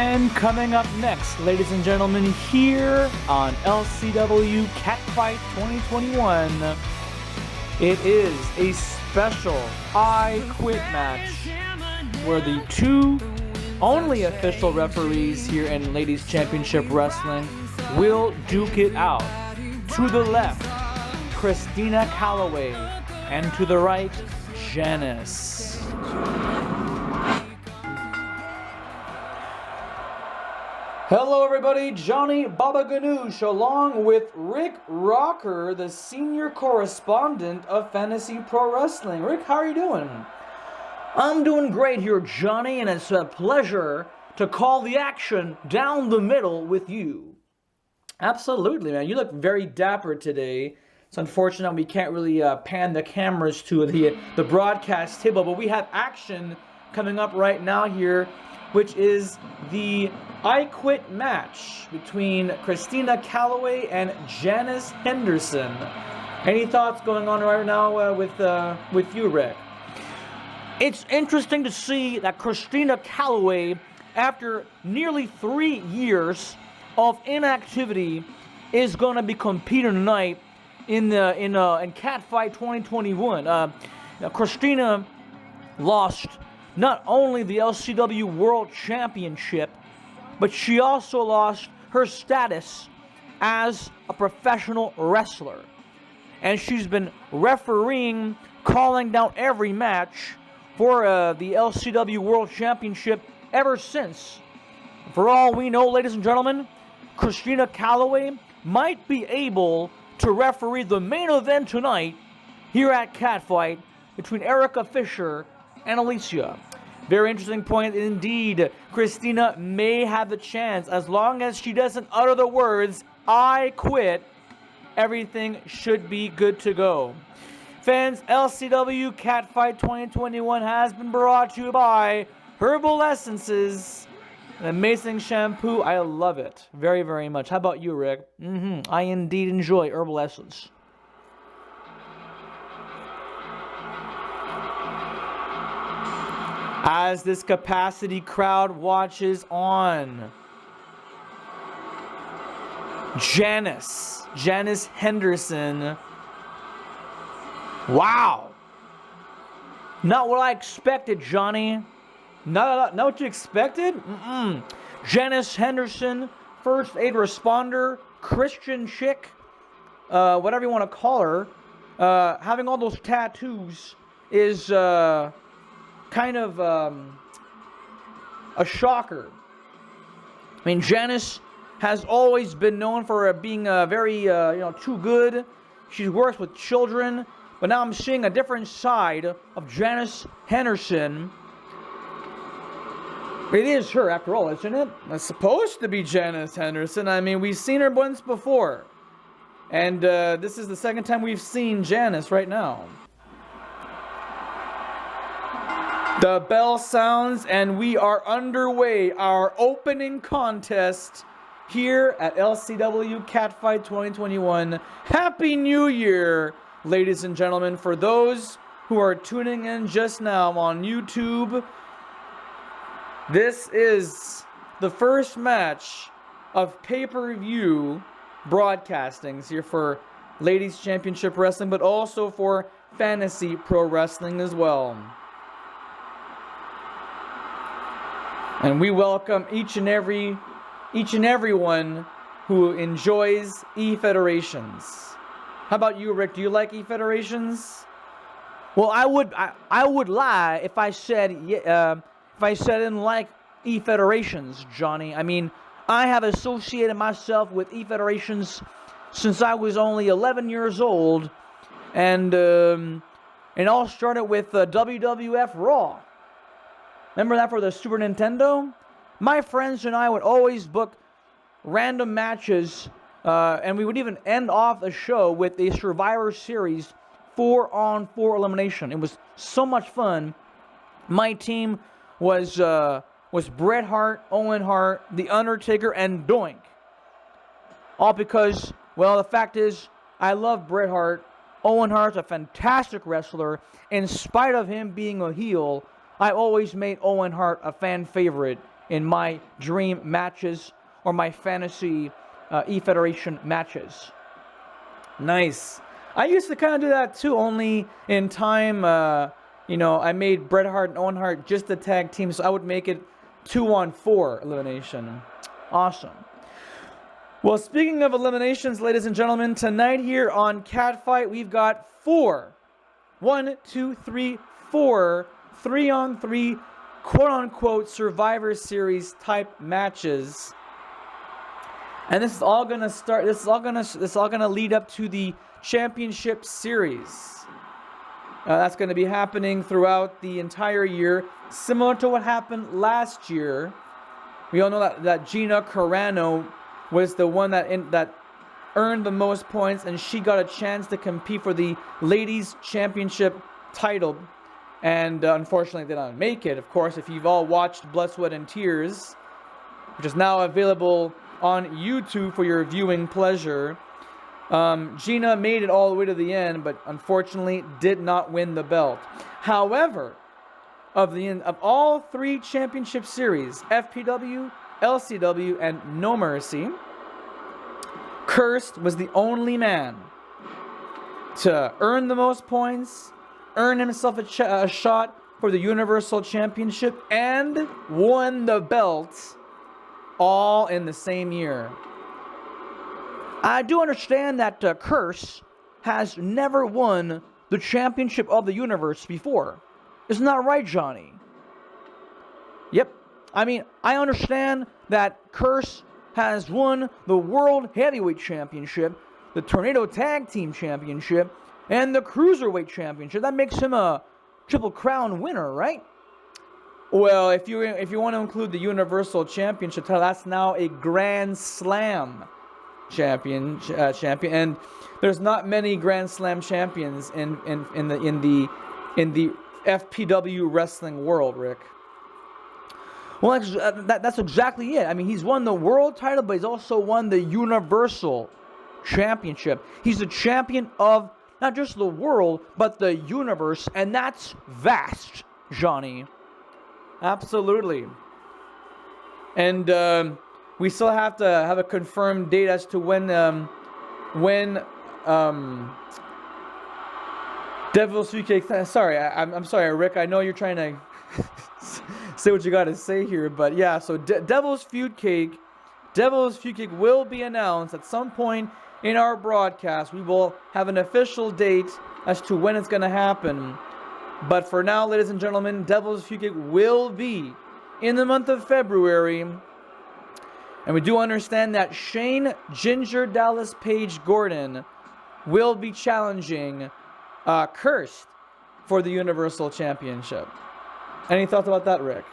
And coming up next, ladies and gentlemen, here on LCW Catfight 2021, it is a special I Quit match where the two only official referees here in Ladies Championship Wrestling will duke it out. To the left, Christina Calloway, and to the right, Janice. Hello everybody, Johnny Baba Ganoush along with Rick Rocker, the senior correspondent of Fantasy Pro Wrestling. Rick, how are you doing? I'm doing great here, Johnny, and it's a pleasure to call the action down the middle with you. Absolutely, man. You look very dapper today. It's unfortunate we can't really pan the cameras to the broadcast table, but we have action coming up right now here, which is the I Quit match between Christina Calloway and Janice Henderson. Any thoughts going on right now with you, Rick? It's interesting to see that Christina Calloway, after nearly 3 years of inactivity, is going to be competing tonight in Catfight 2021. Christina lost not only the LCW World Championship, but she also lost her status as a professional wrestler. And she's been refereeing, calling down every match for the LCW World Championship ever since. For all we know, ladies and gentlemen, Christina Calloway might be able to referee the main event tonight here at Catfight between Erica Fisher and Alicia. Very interesting point indeed. Christina may have the chance. As long as she doesn't utter the words, I quit, everything should be good to go. Fans, LCW Catfight 2021 has been brought to you by Herbal Essences. An amazing shampoo. I love it very, very much. How about you, Rick? I indeed enjoy Herbal Essence. As this capacity crowd watches on, Janice Henderson. Wow. Not what I expected, Johnny. Not what you expected? Janice Henderson, first aid responder, Christian chick, whatever you want to call her, having all those tattoos is kind of a shocker. I mean, Janice has always been known for being very, too good. She works with children, but now I'm seeing a different side of Janice Henderson. It is her, after all, isn't it? It's supposed to be Janice Henderson. I mean, we've seen her once before. And this is the second time we've seen Janice right now. The bell sounds and we are underway. Our opening contest here at LCW Catfight 2021. Happy New Year, ladies and gentlemen. For those who are tuning in just now on YouTube, this is the first match of pay-per-view broadcastings here for Ladies Championship Wrestling, but also for Fantasy Pro Wrestling as well. And we welcome each and everyone who enjoys E-Federations. How about you, Rick? Do you like E-Federations? Well, I would lie if I said I didn't like E-Federations, Johnny. I mean, I have associated myself with E-Federations since I was only 11 years old, and it all started with WWF Raw. Remember that for the Super Nintendo? My friends and I would always book random matches, and we would even end off the show with a Survivor Series 4-on-4 elimination. It was so much fun. My team was Bret Hart, Owen Hart, The Undertaker, and Doink. All because, well, the fact is, I love Bret Hart. Owen Hart's a fantastic wrestler. In spite of him being a heel, I've always made Owen Hart a fan favorite in my dream matches or my fantasy E-Federation matches. Nice. I used to kind of do that too, only in time, I made Bret Hart and Owen Hart just the tag team, so I would make it 2-on-4 elimination. Awesome. Well, speaking of eliminations, ladies and gentlemen, tonight here on Catfight, we've got 4 3-on-3 quote-unquote Survivor Series type matches. And this is all gonna start. This is all gonna lead up to the Championship Series. That's gonna be happening throughout the entire year, similar to what happened last year. We all know that Gina Carano was the one that earned the most points, and she got a chance to compete for the Ladies Championship title, and unfortunately did not make it. Of course, if you've all watched Blood, Sweat, and Tears, which is now available on YouTube for your viewing pleasure, Gina made it all the way to the end, but unfortunately did not win the belt. However, of all 3 championship series, FPW, LCW, and No Mercy, Cursed was the only man to earn the most points, earn himself a shot for the Universal Championship, and won the belt all in the same year. I do understand that Curse has never won the Championship of the Universe before. Isn't that right, Johnny? Yep. I mean, I understand that Curse has won the World Heavyweight Championship, the Tornado Tag Team Championship, and the Cruiserweight Championship. That makes him a Triple Crown winner, right? Well, if you want to include the Universal Championship title, that's now a Grand Slam champion, and there's not many Grand Slam champions in the FPW wrestling world, Rick. Well, that's exactly it. I mean, he's won the world title, but he's also won the Universal Championship. He's the champion of not just the world, but the universe, and that's vast, Johnny. Absolutely. And we still have to have a confirmed date as to when Devil's Food Cake. Sorry, I'm sorry, Rick. I know you're trying to say what you got to say here, but yeah. So Devil's Food Cake will be announced at some point in our broadcast. We will have an official date as to when it's going to happen. But for now, ladies and gentlemen, Devil's Food Cake will be in the month of February. And we do understand that Shane Ginger Dallas Page Gordon will be challenging Cursed for the Universal Championship. Any thoughts about that, Rick?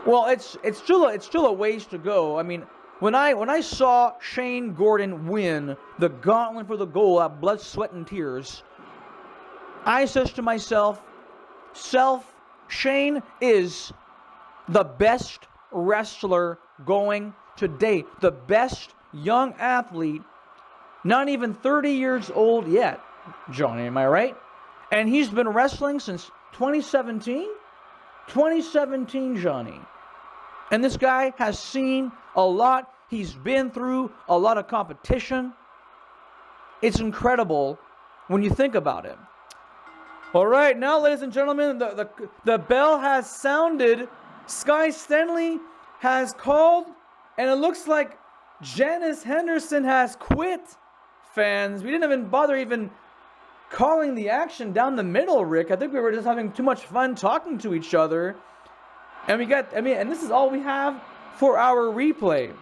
Well, it's still a ways to go. I mean, when I saw Shane Gordon win the Gauntlet for the Gold at Blood, Sweat, and Tears, I says to myself, Shane is the best wrestler going today, the best young athlete, not even 30 years old yet, Johnny, am I right? And he's been wrestling since 2017? 2017, Johnny. And this guy has seen a lot. He's been through a lot of competition. It's incredible when you think about it. All right, now, ladies and gentlemen, the bell has sounded. Sky Stanley has called, and it looks like Janice Henderson has quit, fans. We didn't even bother calling the action down the middle, Rick. I think we were just having too much fun talking to each other. And and this is all we have for our replay.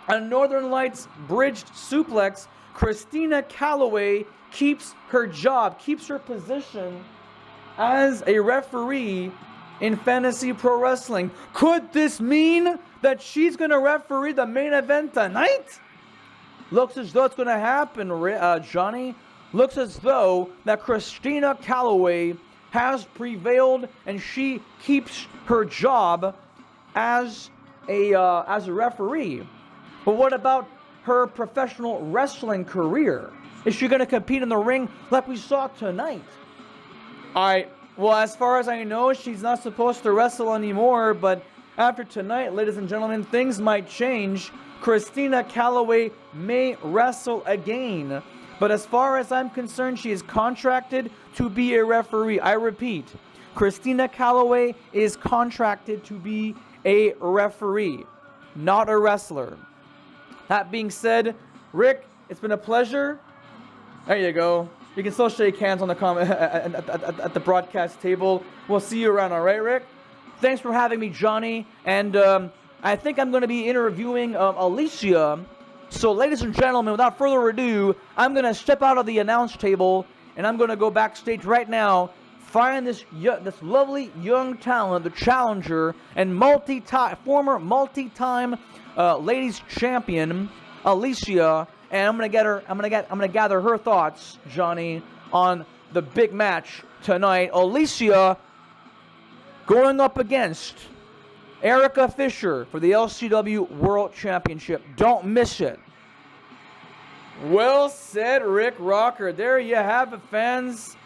A Northern Lights bridged suplex. Christina Calloway keeps her job, keeps her position as a referee in Fantasy Pro Wrestling. Could this mean that she's going to referee the main event tonight? Looks as though it's going to happen, Johnny. Looks as though that Christina Calloway has prevailed and she keeps her job as a referee. But what about her professional wrestling career? Is she going to compete in the ring like we saw tonight? Well, as far as I know, she's not supposed to wrestle anymore, but after tonight, ladies and gentlemen, things might change. Christina Calloway may wrestle again. But as far as I'm concerned, she is contracted to be a referee. I repeat, Christina Calloway is contracted to be a referee, not a wrestler. That being said, Rick, it's been a pleasure. There you go. You can still shake hands on the at the broadcast table. We'll see you around, all right, Rick? Thanks for having me, Johnny. And I think I'm going to be interviewing Alicia. So, ladies and gentlemen, without further ado, I'm going to step out of the announce table, and I'm going to go backstage right now, find this lovely young talent, the challenger, and former multi-time ladies champion, Alicia, and I'm gonna gather her thoughts, Johnny, on the big match tonight. Alicia going up against Erica Fisher for the LCW World Championship. Don't miss it. Well said, Rick Rocker. There you have it, fans.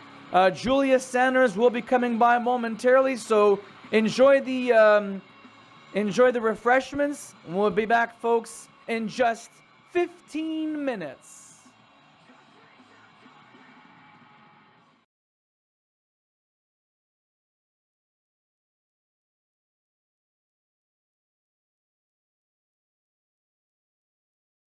Julia Sanders will be coming by momentarily, so enjoy the refreshments. We'll be back, folks, in just 15 minutes.